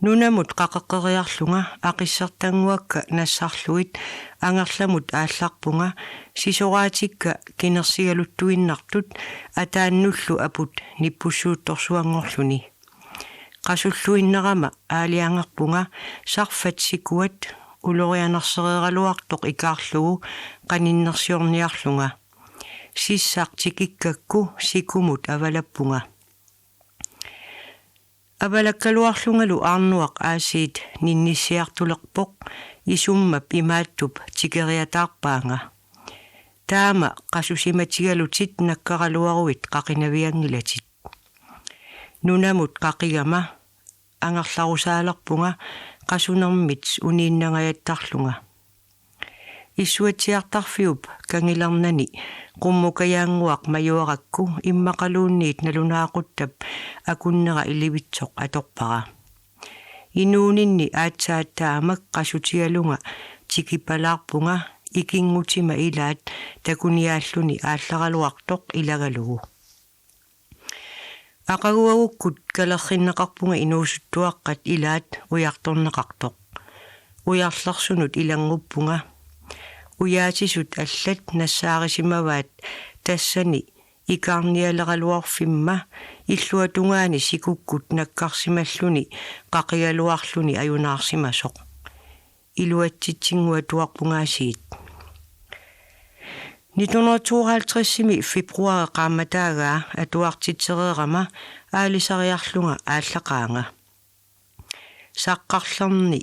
Nunamut qaqaqqeriarlunga aqissartanguakka nassarluit angerlamut aallarpunga sisoraatikka kinersigaluttuinnartut ataannullu aput nippussuuttorsuangorluni qasulluinnerama aaliangerpunga sarfat sikuat ulorianersereeraluartoq ikaarlugu qaninnersiorniarlunga sissartikikakku sikumut avalappunga Avalakkaluarlungalu arnuaq aasiit ninnissiartulerpoq isummap imaattup tikeriataarpaanga taama qasusimatigalutit nakkaraluaruit qaqinaviangilatit nunamut qaqigama angerlarusaalerpunga qasunermit uniinnangayattarlunga исуатсиартарфиуп кангиларнани qummukayaanguaq majuaqakku immaqaluunniit nalunaaquttab akunнера iливитсоq аторпара инуунинни аатсааттаамак qasutigalunga tikipalаарpunga ikingutiма ilaat takuniaalluni аалларалуартоq илагалугу aqaguagukkut kalerrinneqarpunga inuusuttuaqqat ilaat ujartorneqartoq ujarlersunut ilanguppunga Uyaatisut allat nassaarissimavaat tassani ikarnialeraluarfimma illuatungaani sikukkut nakkarsimalluni qaqigaluarluni ajunaarsimasoq iluatsitsinguatuarpungaasiit 1952 februari qaamataagaa atuartitsereerama aalisariarlunga aallaqaanga saqqarlerni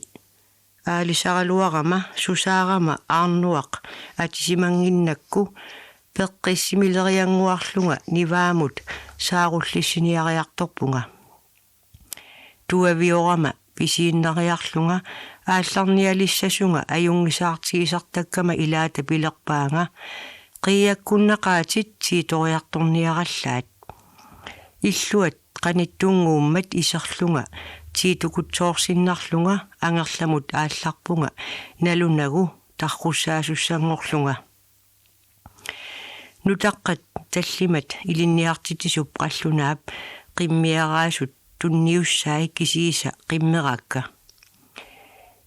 aalisaraluarama susaarama arnuaq atisimanginnakku peqqissimilerianguarlunga nivaamut saarullissiniariartorpunga tuaviorama pisiinneriarlunga aallarnialissasunga ajungisaartigisartakkama ilaata pilerpaanga qiiakkunnaqaatit siitoriartorniarallaat illuat qanittunguummat iserlunga tiitukutsoorsinnarlunga angerlamut aallarpunga nalunagu tarrussaasussanngorlunga nutaqqat tallimat ilinniartitisup qallunaap qimmiaraasut tunniussaai kisiisa qimmerakka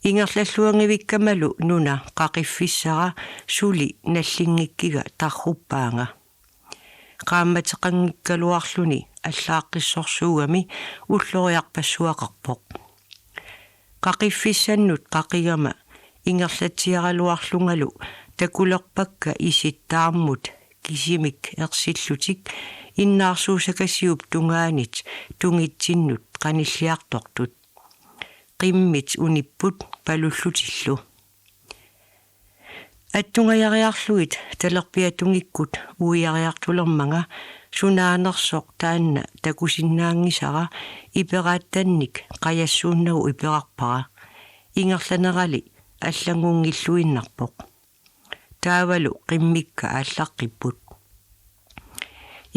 ingerlalluangivikkamalu nuna qaqiffissara suli nallingikkiga tarruppaanga qaammatеқангиккалуарлүни аллааққиссорсуугами уллориарпассуақарпоқ қақиффиссаннут қақигама ингерлатиаралуарлунгалу такулерпакка иситтаармут кисимик ерсиллутик иннаарсуусакассиуп тунгаанит тунгитсиннут қаниллиартортут қиммит униппут палуллутиллу аттунгаяриарлуит талерпиатунгиккут уиариартулермага сунаанерсоқ таанна такусиннаангисара иперааттанник қаяссууннагу иперарпара ингерланерали аллагунгиллуиннарпоқ таавалу қиммикка ааллаққиппут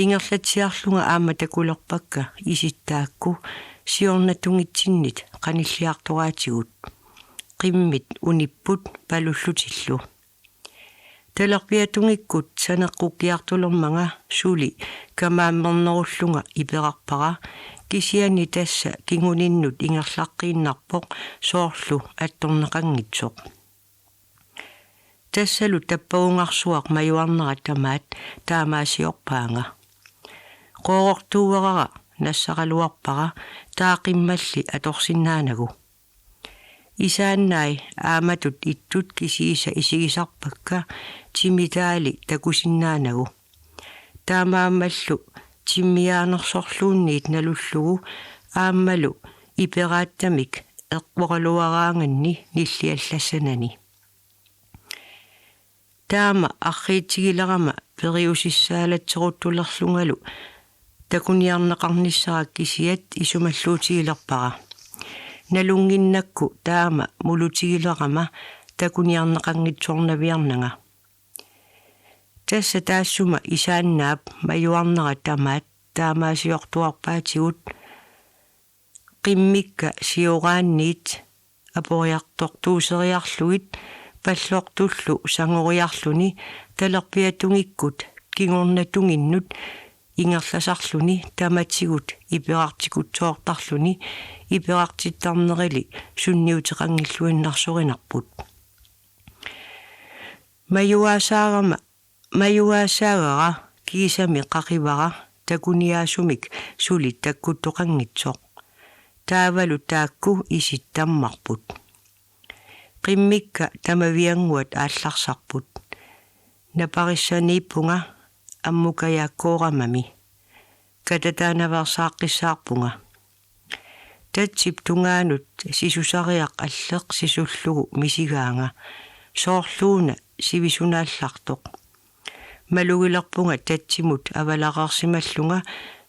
ингерлатсиарлунга аама такулерпакка иситтаакку сиорнатунгитсиннит қаниллиартораатигут қиммит униппут палуллутиллу талерпиатунгиккут санеққуккиартулермага сули камааммернеруллунга иперарпара кисиани тасса кингуниннут ингерлаққииннарпоқ соорлу атторнеқангитсоқ тассалу таппаунгарсуақ маюарнера тамаат таамаасиорпаанга qoorortuuerara nassaqaluarpara taaqimmalli atorsinnaanagu isaannai aamatut ittut kisiisa isigisarpakka timitaali takusinnaanagu taamaammallu timmiaanersorluunniit nalullugu aammalu iperaattamik eqqoraluaraanganni nilliallassanani taama arriitigilerama periusissaalatseruttulerlungalu takuniarneqarnissarak kisiat isumalluutigilerpara nalunginnakku taama mulutigilerama takuniarneqangitsornaviarnanga tassa taassuma isaannaap majuarnera tamaat taamaasiortuarpaatigut qimmikka siuraanniit aporiartortuuseriarluit pallortullu sangoriarluni talerpiatungikkut kingornatunginnut ингерласарлүни таматсигут иперартикутсоортарлүни иперартиттарнерили сунниутеқангиллуиннарсоринарпут маюаасаагара кисами қақивара такуниаасумик сули таккуттоқангитсоқ таавалу таакку иситтаммарпут қиммикка тамавиангуат аалларсарпут напариссанииппунга аммукаяаккоорамами кататаанаварсааққиссаарпунга татсип тунгаанут сисусариақ аллеқ сисуллугу мисигаанга соорлууна сивисунааллартоқ малугилерпунга татсимут авалақарсималлунга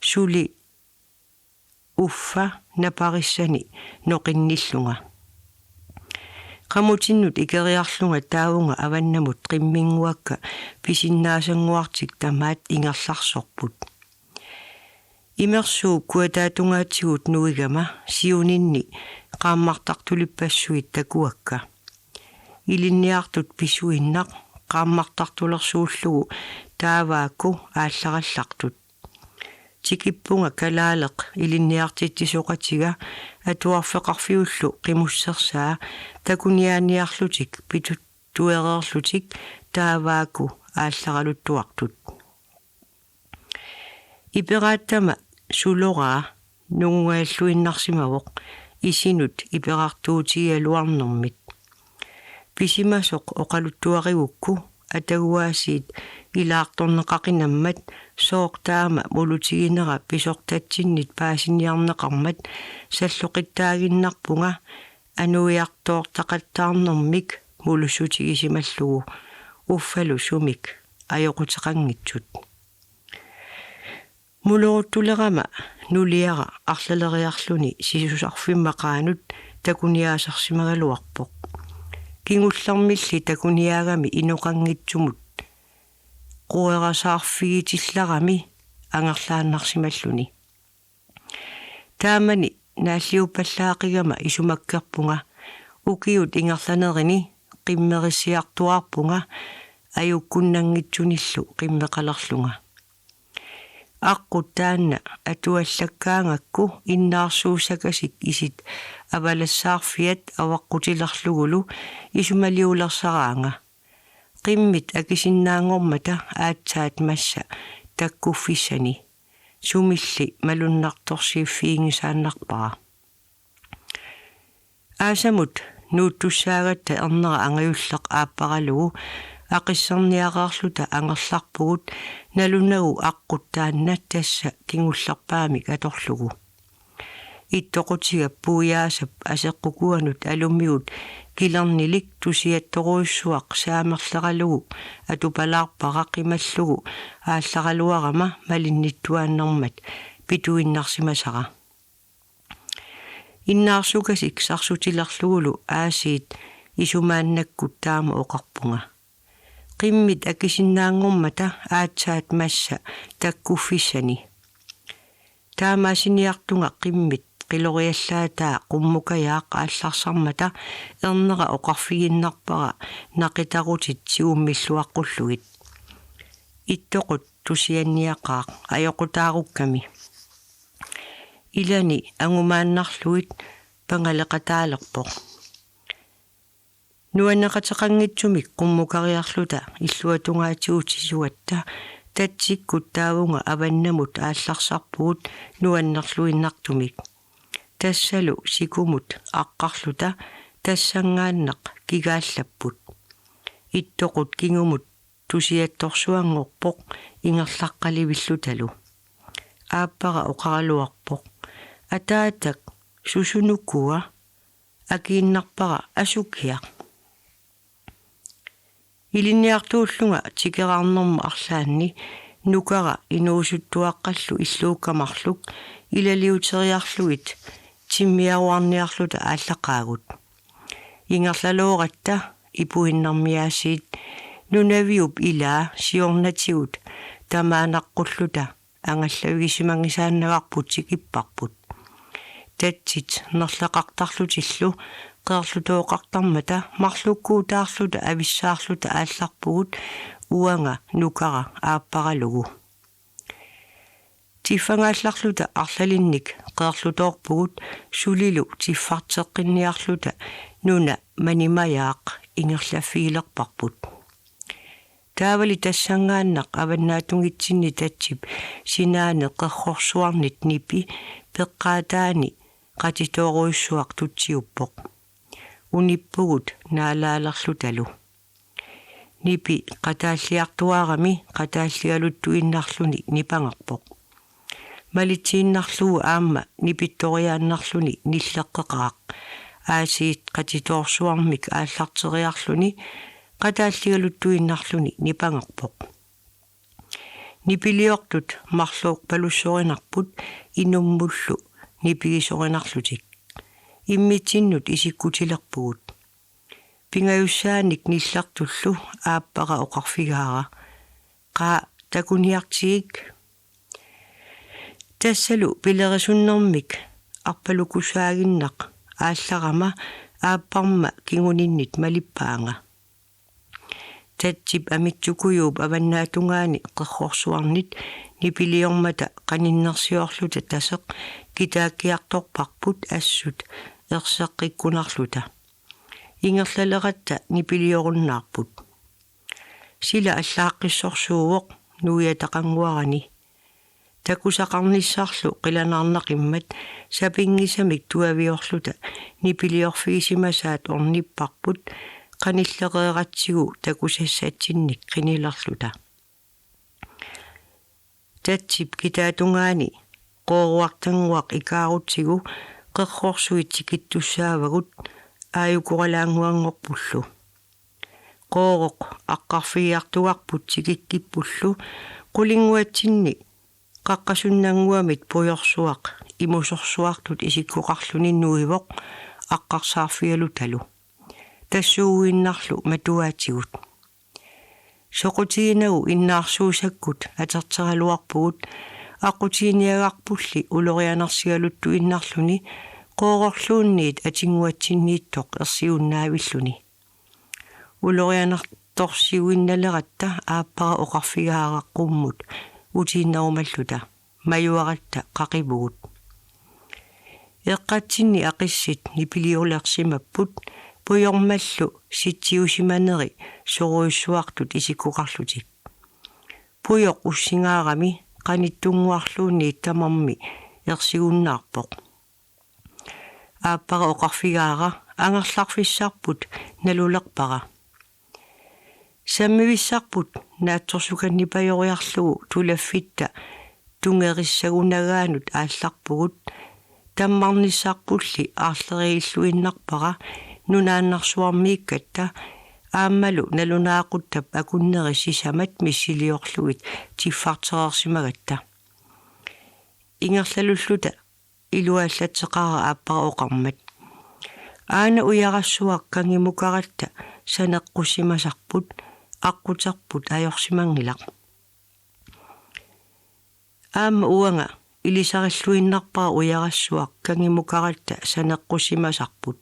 сули уффа напариссани ноқинниллунга qamutinnut ikeriarlunga taavunga avannamut qimminguakka pisinnaasangуартик tamaat ingerlarsorput imersuu kuataatungaatsigут nuigama siuninni qaammartartulipassuit takuakka ilinniartut pisuinnaq qaammartartulersuullugu taavaakku aallarallartut tikippunga kalaaleq ilinniartittisoqatiga atuarfeqarfiullu qimussersaa takuniaaniarlutik pituttuererlutik taavaaku aallaraluttuartut iperaattama suloraa nunguaalluinnarsimavoq isinut iperartuutigaluarnermit pisimasoq oqaluttuarigukku ataguaasiit ilaartorneqaqinammat soortaama mulutiginera pisortatsinnit paasiniarneqarmat salloqittaaginnarpunga anuiartoortaqattaarnermik mulussutigisimаллугу уффалу сумик аёқутеқангитсут мулоруттулерама нулиара арлалериарлуни сисусарфиммақаанут такуниаасарсимагалуарпоқ кингуллэрмилли такуниаагами иноқангитсумут querasarfigitillарами ангерлааннарсималлуни таамани нааллиупаллаақигама исумаккерпунга укиут ингерланерини qimmerisiartuarpunga ajukkunnangitsunillu qimmeqalerlunga аққуттаанна атуаллаккаангакку иннаарсуусакасик исит авалассаарфиат аваққутилерлугулу исумалиулерсараанга qimмит акисиннаангормата аатсаат масса таккуффиссани сумилли малуннарторсииффиингисааннарпара аасамут нууттуссаагатта ернера ангаюллеқ ааппаралугу ақиссерниақарлута ангерларпугут налунагу аққуттаанна тасса кингуллерпаамик аторлугу иттоқутига пуяасап асеққукуанут алуммиут килернилик тусиатторуйссуақ саамерлералугу атупалаарпара қималлугу аалларалуарама малинниттуааннэрмат питуиннарсимасара иннаарсукасик сарсутилерлугулу аасиит исумааннаккут таама оқарпунга qimмит акисиннаангормата аатсаат масса таккуффиссани таамаасиниартунга qimмит qiloriallaatаа qummukаяақ аалларсармата ернера оқарфигиннарпара нақитарутит сиуммиллуаққуллугит иттоқут тусианниақаақ аёқутаарукками илани ангумааннарлуит пангалеқатаалерпоқ нуаннеқатеқангитсумик qumмукариарлута иллуатунгаатигутисуатта татсиккут таавунга аваннамут аалларсарпугут нуаннерлуиннартумик тассалу сикумут аққарлута тассангааннеқ кигааллаппут иттоқут кингумут тусиатторсуангорпоқ ингерлаққаливиллуталу ааппара оқаралуарпоқ атаатак сусунуккуа акииннарпара асуккиа илинниартууллунга тикераарнэрма арлаанни нукара инуусуттуаққаллу иллууккамарлук илалиутериарлугит тиммиаруарниарлута ааллақаагут ингерлалооратта ипуиннармиаасиит нунавиуп илаа сиорнатигут тамаанаққуллута ангаллавигисимангисааннаварпут сикиппарпут татсит нерлақартарлутиллу qeerlutooqartarmata marlukkuutaarluta avissаарluta aallarpugut uanga nukara aapparalugu тиффангаалларлута арлалинник qeerlutoorpugut sulilu tiffarteqqinniarluta nuna manimayaaq ingerlafiilerparput taavali tassangaannaq avannaatungitsinni tatsip sinaane qerrorsuarnit nipi peqqaataani qatitooruissuaq tutsiuppoq unippugut naalaalerlutalu nipi qataalliartuarami qataalligaluttu innarluni nipangerpoq малитсииннарлугу аама нипитториааннарлуни ниллеққеқаақ аасиит qatitoorsuarmik ааллартериарлуни qataalligaluttuinnarluni nipangерpoq nipiliortut marluuq palussorinerput inummullu nipigisorinerlutik immitsinnut isikkutilerpugut pingayussaanik nillartullu aappara oqarfigaara qaa takuniartigik tassalu pilerisunnarmik arpalukusaaginnaq aallarama aapparma kinguninnit malippaanga tatsip amitsukuyuup avannaatungaani qerrorsuarnit nipiliormata qaninnersiorluta taseq kitaakkiartorparput assut erseqqikkunarluta ingerlaleratta nipiliorunnaarput sila allaaqqissorsuuvoq nuiataqanguarani takusaqarnissarlu qilanarnaqimmat sapingisamik tuaviorluta nipiliorfiisimasaat ornipparput qanilleqeeratsigu takusassatsinnik qinilarluta tatsip kitaatungaani qooruartanguaq ikaarutsigu qerrorsuit tikittussaavagut aayukoralaanguangorpullu qooruq aqqarfiiartuarput tikikkippullu qulinguatsinni qaqqasunnanguamit pujorsuaq imusorsuartut isikkoqarluni nuivoq aqqarsaarfialutalu tassuuinnarlu matuaatigut soqutiinagu innaarsuusakkut aterteraluarpugut aqutiiniagarpulli ulorianarsigaluttu innarluni qoororluunniit atinguatsinniittoq ersiunnaavilluni ulorianartorsiuinnaleratta aappara oqarfigaaraqqumut utiinnarumalluta majuaratta qaqivugut eqqatsinni aqissit nipiliulersimapput pujormallu sitsiusimaneri soruissuartut isikkuqarlutik pujoq ussigaarami qanittunguarluunni tamarmi ersigunnaarpoq aappara oqarfigaara angerlarfissarput nalulerpara sammivissarput naatsorsukannipajoriarlugu tulaffitta tungerissagunagaanut aallarpugut tammarnissarpulli aarleriilluinnarpara nunaannarsuarmiikkatta aammalu nalunaaquttab akunneri sisamat missiliorlugit tiffarterersimagatta ingerlalulluta iluaallatseqara aappara oqarmat aana ujarassuaq kangimukaratta saneqqussimasarput аққутерпут ajorsimangilaq аама уанга илисариллуиннарпара уярассуақ кангимукаралта санеққуссимасарпут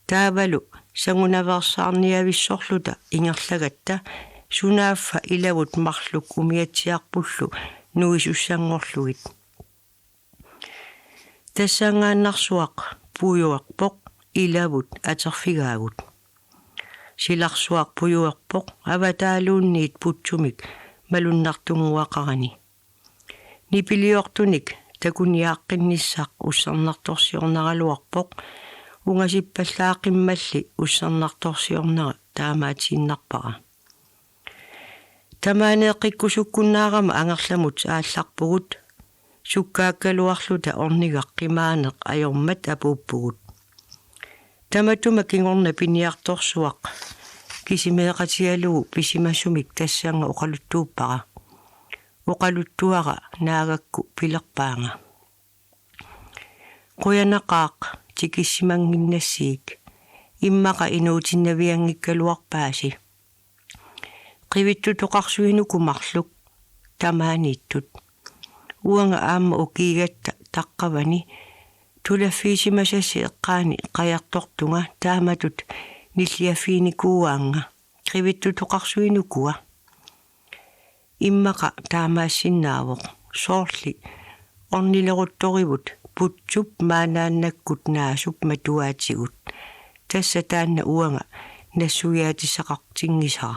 таавалу сангунаверсаарниависсорлута ингерлагатта сунааффа илагут марлук умиатсиарпуллу нуисуссангорлугит тассангааннарсуақ пуйуарпоқ илагут атерфигаагут силарсуақ пуйуерпоқ аватаалуунниит путсумик малуннартунгуақарани нипилиортуник такуниааққиннissaақ уссернарторсиорнаралуарпоқ унгасиппаллаақиммалли уссернарторсиорнера таамаатииннарпара тамаанеэққиккусуккуннаарама ангерламут аалларпугут суккааккалуарлута орнигаққимаанеқ ajormat апууппугут таматума кингорна пиниарторсуақ кисимеэқатигалугу писимассумик тассаанга оқалуттууппара оқалуттуара наагакку пилерпаанга қуянақаақ тикиссимангиннассиик иммақа инуутиннавиангиккалуарпааси қивитту тоқарсуинуку марлук тамаанииттут уанга аама укигатта таққавани тулаффиисимасасси эққаани қаяртортунга тааматут ниллиаффиникууаанга қивитту тоқарсуинукуа иммақа таамаассиннаавоқ soorli ornileruttorivut putsup maanaannakkut naasup matuaatigut tassa taanna uanga nassuyaatiseqartingisara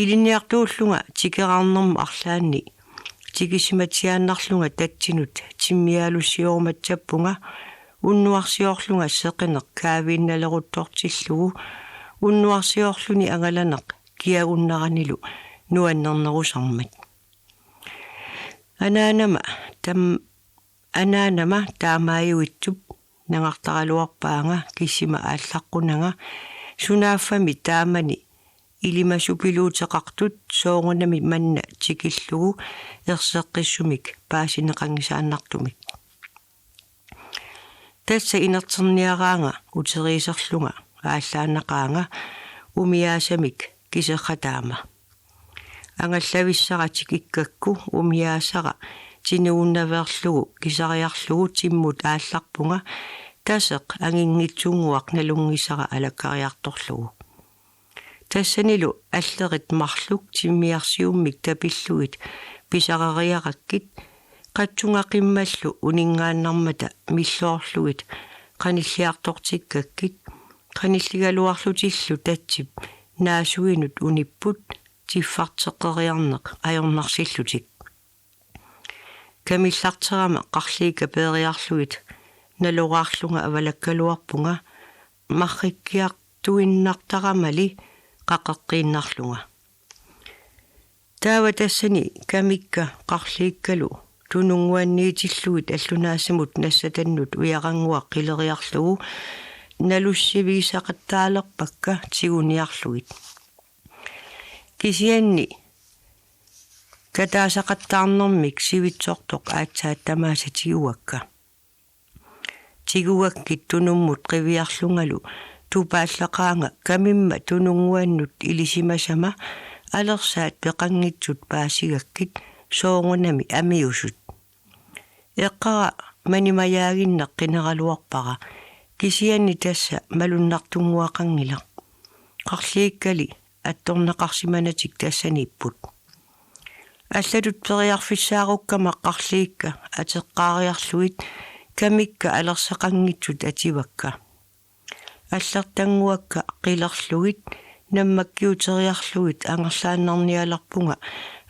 iliniartuullunga tikerarnerma arlaanni tikisimatsiaannarlunga tatsinut timmialussiormatsappunga unnuarsiorlunga seqineq kaaviinnaleruttortillugu unnuarsiorluni angalaneq kiagunnaranilu nuannernerusarmat anaanama taamaajuitsup nangartaraluarpaanga kissima ааllaqqunanga sunaaffami taamani ilimasupiluuteqartut soongunami manna tikillugu erseqqissumik paasineqangisaannartumik tassa inerterniaraanga uteriiserlunga ааllaanaqaanga umiaasamik kiserrataama ангаллависсара тикиккакку умиаасара тинууннаверлугу кисариарлугу тиммут аалларпунга тасеқ ангингитсунгуақ налунгисара алаккариарторлугу тассанилу аллерит марлук тиммиарсиуммик тапиллугит писарариараккит қатсунгақиммаллу унингааннармата миллоорлугит қаниллиартортиккаккит қаниллигалуарлутиллу татсип наасуинут униппут тиффартеққериарнеқ ajornarsillуtik камиллартерама қарлиика пеериарлугит налораарлунга авалаккалуарпунга марриккиартуиннартарамали қақеққииннарлунга таава тассани камикка қарлииккалу тунунгуанниитиллугит аллунаасимут нассатаннут уярангуақ қилериарлугу налуссивисақаттаалерпакка тигуниарлугит кисианни катаасақаттаарнэрмик сивитсортоқ аатсааттамааса тигуаккит тунуммут қивиарлунгалу тупааллақаанга камимма тунунгуаннут илисимасама алерсаат пеқангитсут паасигаккит соонгунами амиусут эққара манимаяагиннеқ қинералуарпара кисианни тасса малуннартунгуақангила қарлииккали атторнеқарсиманатик тассаниппут аллалут периарфиссааруккама қарлиикка атеққаариарлуит камикка алерсақангитсут ативакка аллертангуакка қилерлугит наммаккиутериарлугит ангерлааннарниаларпунга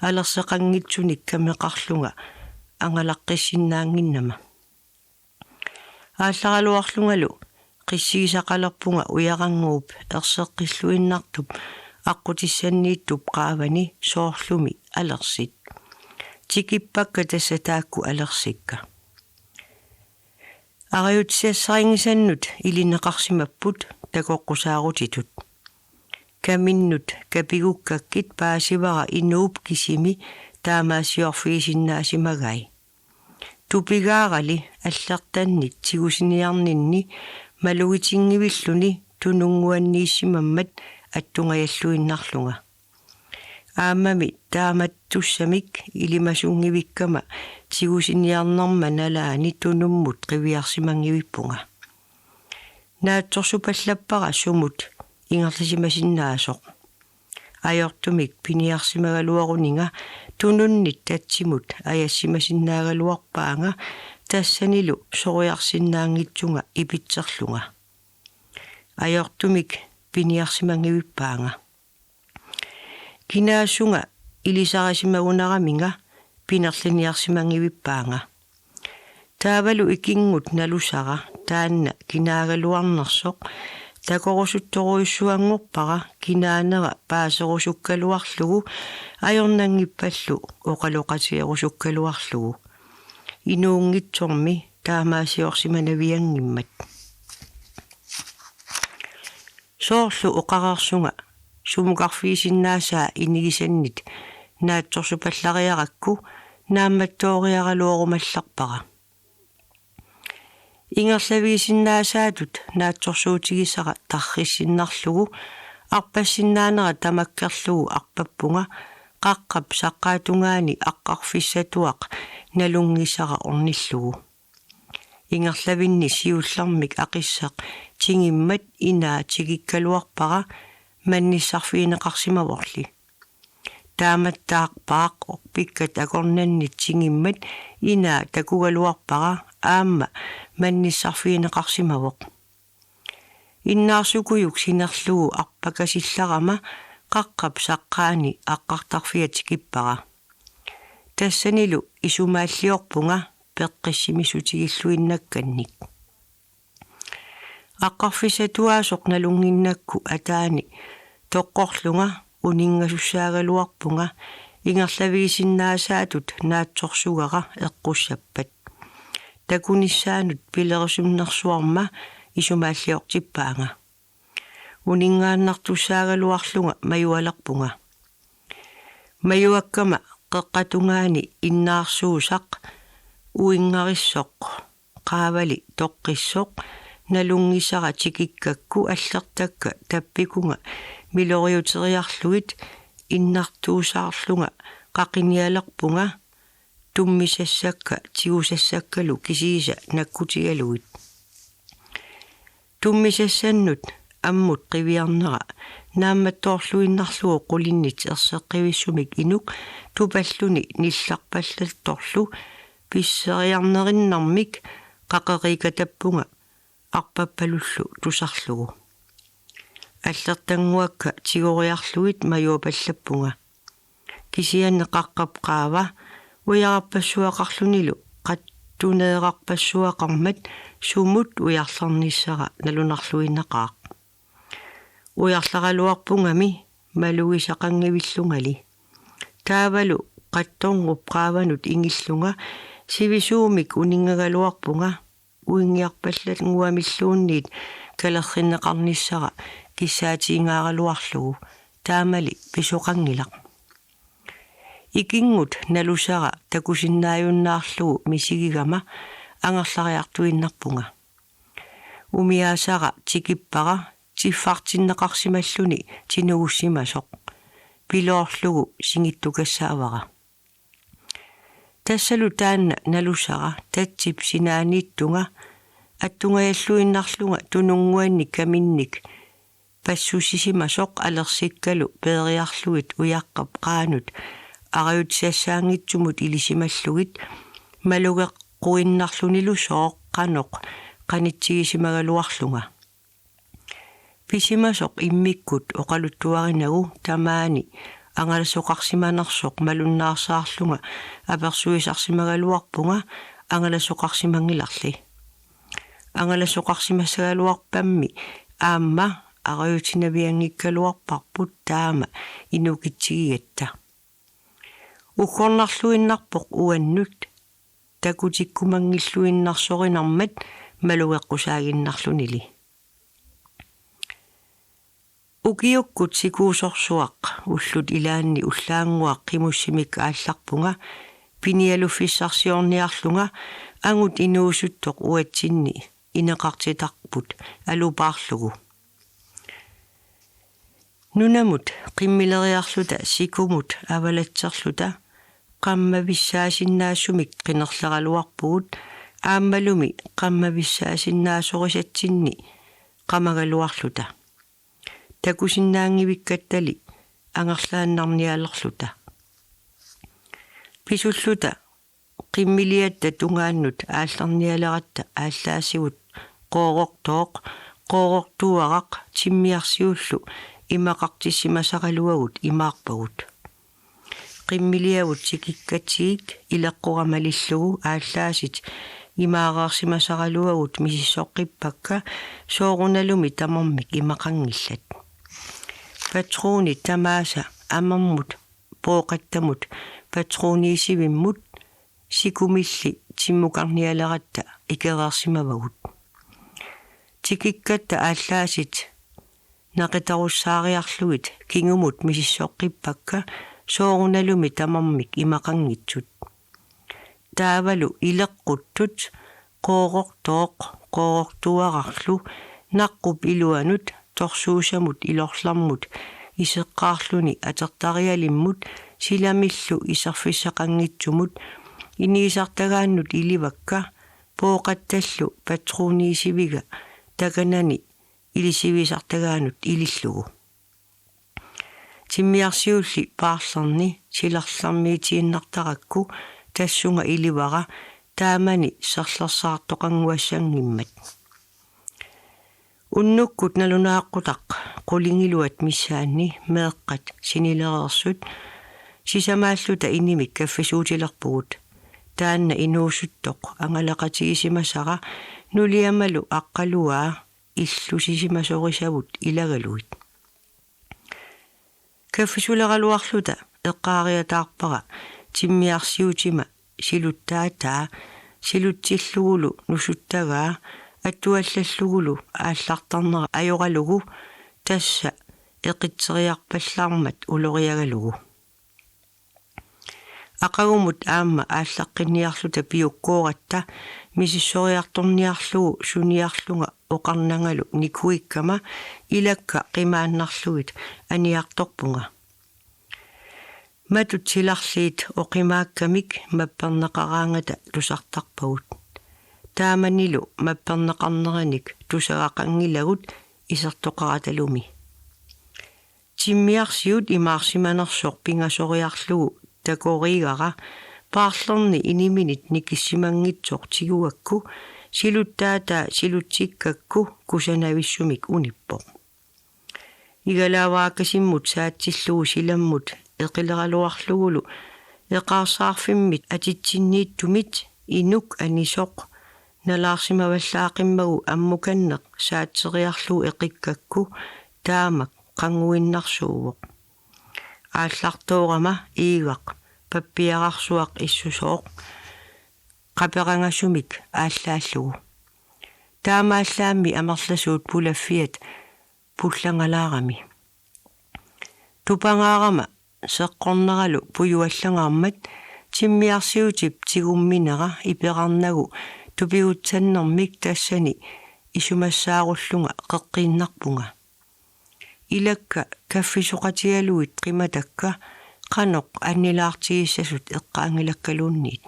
алерсақангитсуник камеқарлунга ангалаққиссиннаангиннама аалларалуарлунгалу қиссигисақалерпунга уярангууп ерсеққиллуиннартуп аққутиссаннииттуп qaavani соорлуми алерсит тикиппакка тассатаакку алерсикка ариутсиассарингисаннут илинеқарсимаппут такоққусаарутитут каминнут капигуккаккит паасивара инууп кисими таамаасиорфигисиннаасимагай тупигаарали аллертаннит тигусиниарнинни малугитингивиллуни тунунгуаннииссимаммат аттунгаяллуиннарлунга аамами тааматтуссамик илимасунгивиккама тигусиниарнарма налаани тунуммут қивиарсимангивиппунга наатсорсупаллаппара сумут ингерласимасиннаасоқ ajortumik piniarsimagaluaruniga tununnit tatsimut ayassimasinnaagaluarpaanga тассанилу сориарсиннаангитсунга ипитсерлунга ajortumik piniarsimangivippaanga кинаасунга илисарасимагунараминга пинерлиниарсимангивиппаanga таавалу икингут налусара таанна кинаагалуарнерсоқ такорусутторуиссуангорпара кинаанера паасерусуккалуарлугу ajornangipпаллу оқалоқатиерусуккалуарлугу инуунгитсорми таамаасиорсиманавиангиммат соорлу оқараарсунга сумукарфиисиннаасаа инигисаннит наатсорсупаллариаракку наамматтоориаралуорумалларпара ингерлавиисиннаасаатут наатсорсуутигисара тарриссиннарлугу арпассиннаанера тамаккерлугу арпаппунга qaqqap saqqaatунгаани аққарфиссатуақ налунгисара орниллугу ингерлавинни сиуллармик ақиссақ тингиммат инаа тигиккалуарпара манниссарфиинеқарсимаворли тааматтаақпаақ орпиккат акорнаннит сингиммат инаа такугалуарпара аама манниссарфиинеқарсимавоқ иннаарсукуюк синерлугу арпакасилларама qaqqap saqqaani aqqartarfiatikipara тассанилу исумааллиорпунга пеққиссимисутигиллуиннакканник аққарфисатуаасоқ налунгиннакку атаани тоққорлунга унингасуссаагалуарпунга ингерлавигисиннаасаатут наатсорсугара эққуссаппат такуниссаанут пилерисумнерсуарма исумааллиортиппаанга унингааннартуссаагалуарлунга маюалерпунга маюаккама қеққатунгаани иннаарсуусақ уингариссоқ qaavali toqqissoq nalungisara tikikakku allертакка таппикунга милориутериарлугит иннартуусаарлунга qaqinialerpunga tummisassakka tigusassakkalu kisiisa nakkutigaluit tummisassannut аммут qivиарнера наамматтоорлуиннарлугу qulinnit ерсеққивиссумик инук тупаллуни нилларпаллалторлу писсериарнериннармик qaqeqikatappunga арпаппалуллу тусарлугу аллертангуакка тигориарлугит маюупаллаппунга кисианне qaqqapqaava уяраппассуақарлунилу qattuneeqarpassuaqarmat sumut уярларниссара налунарлуиннақаақ уярларалуарпунгами малуисақангивиллунgali таавалу qattorngup ингиллунга сивисуумик унингагалуарпунга уингиарпаллангуамиллуунниит калерриннеқарниссара киссаатиингааралуарлугу таамали писоқангилақ икингут налусара такусиннааюннаарлугу мисигигама ангерлариартуиннарпунга умиаасара тикиппара тиффартиннеқарсималлуни тинугуссимасоқ пилоорлугу сингиттукассаавара тассалу таанна налусара татсип синаанииттунга аттунгаяллуиннарлунга тунунгуанник каминник пассусисимасоқ алерсиккалу пеериарлугит уяққап qaanut ариутсассаангитсумут илисималлугит малугеққуиннарлунилу сооққаноқ qanitsigisimaгаluарлунга писимасоқ иммиккут оқалуттуаринагу тамаани ангаласоқарсиманерсоқ малуннаарсаарлунга аперсуисарсимагалуарпунга ангаласоқарсимангиларли ангаласоқарсимассагалуарпамми аама ариутинавиангиккалуарпарпут таама инукитсигигатта уккорнарлуиннарпоқ уаннут такутиккумангиллуиннарсоринармат малугеққусаагиннарлунили укиуккут сикуусорсуақ уллут илаанни уллаангуақ қимуссимик аалларпунга пиниалуффиссарсиорниарлунга ангут инуусуттоқ уатсинни инеқартитарпут алупаарлугу нунамут қиммилериарлута сикумут авалатсерлута qammavissaasinnaassumik qinerleralуарпугут ааммалуми qammavissaasinnaasorисатсинни qamagaluarluta такусиннаангивиккаттали ангерлааннарниалерлута писуллута qimмилиатта тунгааннут аалларниалератта ааллаасигут qooroqtooq qoorortuaraq тиммиарсиуллу имақартиссимасаралуагут имаарпагут qimмилиагут сикиккатсигик илеққурамалиллугу ааллаасит имаараарсимасаралуагут мисиссоққиппакка сооруналуми тамармик имақангиллат патрони тамааса амармут пооқаттамут патрониисивиммут сикумилли тиммукарниалератта икераарсимавагут тикиккатта ааллаасит нақитаруссаариарлугит кингумут мисиссоққиппакка сооруналуми тамармик имақангитсут таавалу илеққуттут qoorortooq qoorortuararlu naqqup iluanut torsuusamut ilorlarmut iseqqaarluni atertarialimmut silamillu iserfissaqanngitsumut iniisartagaannut ilivakka pooqattallu patroniisiviga takanani ilisivisartagaannut ilillugu тиммиарсиулли паарларни силарлармиитииннартаракку тассунга иливара таамани серлерсаартоқангуассангиммат уннуккут налунааққутақ қулингилуат миссаанни меэққат синилереерсут сисамааллута инимик каффисуутилерпугут таанна инуусуттоқ ангалақатигисимасара нулиамалу аққалуаа иллусисимасорисавут илагалуит каффисулералуарлута эққаариатаарпара тиммиарсиутима силуттаатаа силутсиллугулу нусуттагаа аттуаллаллугулу ааллартарнера ajorалугу тасса эқитсериарпаллаармат улориагалугу ақагумут аама ааллаққинниарлута пиуккооратта мисиссориарторниарлугу суниарлунга оқарнангалу никуиккама илакка қимааннарлугит аниарторпунга матут силарлиит оқимааккамик маппернеқараангата тусартарпагут тааманилу маппернеқарнераник тусагақангилагут исертоқараталуми тиммиарсиут имаарсиманерсоқ пингасориарлугу такоригара паарлерни иниминит никиссимангитсоқ тигуакку силуттаата силутсиккакку кусанависсумик униппоқ игалааваакасиммут саатсиллугу силаммут эқилералуарлугулу эқарсаарфиммит атитсиннииттумит инук анисоқ налаарсимаваллаақиммагу аммуканнеқ саатсериарлугу эқиккакку таамак қангуиннарсууоқ ааллартоорама иигақ паппиарарсуақ иссусооқ қаперангасумик ааллааллугу таамааллаами амерласуут пулаффиат пуллангалаарами тупангаарама сеққорнералу пуюаллагаармат тиммиарсиутип тигумминера иперарнагу тупиутсаннэрмик тассани исумассааруллунга қеққииннарпунга илакка каффисоқатигалуит қиматакка қаноқ аннилаартигиссасут эққаангилаккалуунниит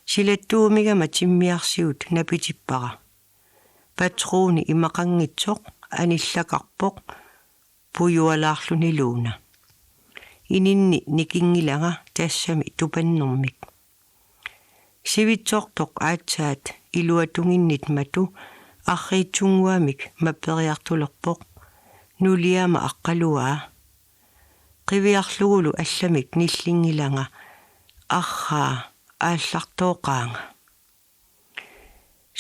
силаттуумигама тиммиарсиут напитиппара патрууни имақангитсоқ аниллакарпоқ пуюалаарлунилууна ининни никингилага тассами тупаннэрмик сивитсортоқ аатсаат илуатунгиннит мату арриитсунгуамик маппериартулерпоқ нулиама аққалуаа қивиарлугулу алламик ниллингилага арраа ааллартооқаанга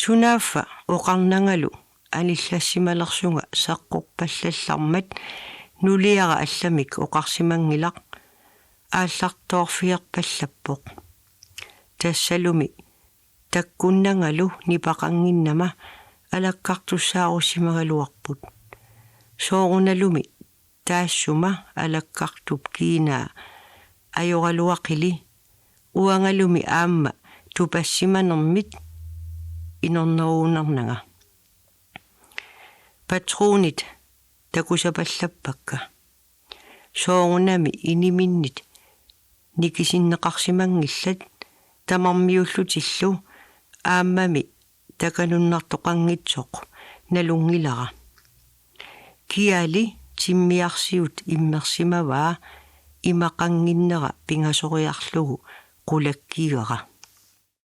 сунааффа оқарнангалу аниллассималерсунга саққорпаллаллармат нулиара алламик оқарсимангилақ ааллартоорфиерпаллаппоқ тассалуми таккуннангалу нипақангиннама алаккартуссаарусимагалуарпут сооруналуми таассума алаккартуп киинаа ajorалуақили уангалуми аама тупассиманермит инорнеруунарнага патруунит такусапаллаппакка соорунами иниминнит никисиннеқарсимангиллат тамармиуллутиллу ааммами такануннартоқангитсоқ налунгилара киали тиммиарсиут иммерсимаваа имақангиннера пингасориарлугу qulakkiigara